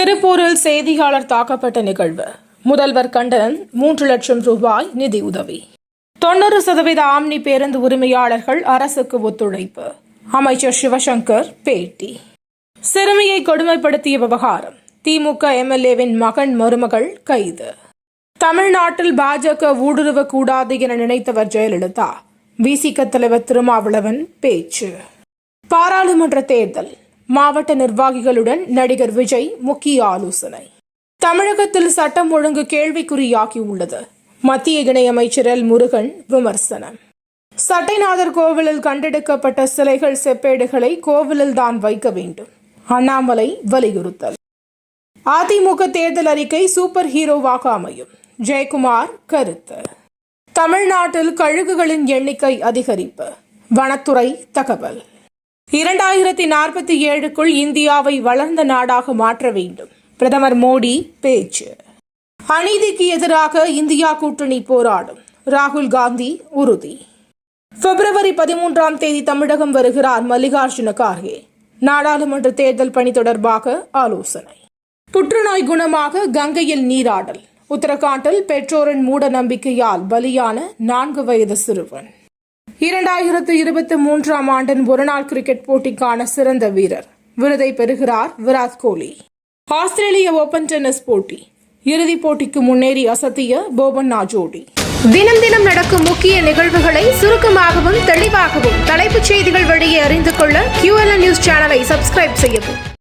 திருப்பூரில் செய்தியாளர் தாக்கப்பட்ட நிகழ்வு. முதல்வர் கண்டனம். 3 லட்சம் ரூபாய் நிதி உதவி. 90% ஆம்னி பேருந்து உரிமையாளர்கள் அரசுக்கு ஒத்துழைப்பு. அமைச்சர் சிவசங்கர் பேட்டி. சிறுமியை கொடுமைப்படுத்திய விவகாரம். திமுக எம்எல்ஏவின் மகன் மருமகள் கைது. தமிழ்நாட்டில் பாஜக ஊடுருவக்கூடாது என நினைத்தவர் ஜெயலலிதா. விசிக தலைவர் திருமாவளவன் பேச்சு. பாராளுமன்ற தேர்தல். மாவட்ட நிர்வாகிகளுடன் நடிகர் விஜய் முக்கிய ஆலோசனை. தமிழகத்தில் சட்டம் ஒழுங்கு கேள்விக்குறியாகியுள்ளது. மத்திய இணையமைச்சர் எல் முருகன் விமர்சனம். சட்டைநாதர் கோவிலில் கண்டெடுக்கப்பட்ட சிலைகள் செப்பேடுகளை கோவிலில் தான் வைக்க வேண்டும். அண்ணாமலை வலியுறுத்தல். அதிமுக தேர்தல் அறிக்கை சூப்பர் ஹீரோவாக அமையும். ஜெயக்குமார் கருத்து. தமிழ்நாட்டில் கழுகுகளின் எண்ணிக்கை அதிகரிப்பு. வனத்துறை தகவல். 2047க்குள் இந்தியாவை வளர்ந்த நாடாக மாற்ற வேண்டும். பிரதமர் மோடி பேச்சு. அநீதிக்கு எதிராக இந்தியா கூட்டணி போராடும். ராகுல் காந்தி உறுதி. பிப்ரவரி 13 தமிழகம் வருகிறார் மல்லிகார்ஜுன கார்கே. நாடாளுமன்ற தேர்தல் பணி தொடர்பாக ஆலோசனை. புற்றுநோய் குணமாக கங்கையில் நீராடல். உத்தரகாண்டில் பெற்றோரின் மூட நம்பிக்கையால் பலியான 4 வயது சிறுவன். 2023 ஆண்டின் ஒருநாள் கிரிக்கெட் போட்டிக்கான சிறந்த வீரர் விருதை பெறுகிறார் விராட் கோலி. ஆஸ்திரேலிய ஓபன் டென்னிஸ் போட்டி இறுதிப் போட்டிக்கு முன்னேறி அசத்திய போபண்ணா ஜோடி. தினம் தினம் நடக்கும் முக்கிய நிகழ்வுகளை சுருக்கமாகவும் தெளிவாகவும் தலைப்புச் செய்திகள் வழியே அறிந்து கொள்ள QLN நியூஸ் சேனலை சப்ஸ்கிரைப் செய்யவும்.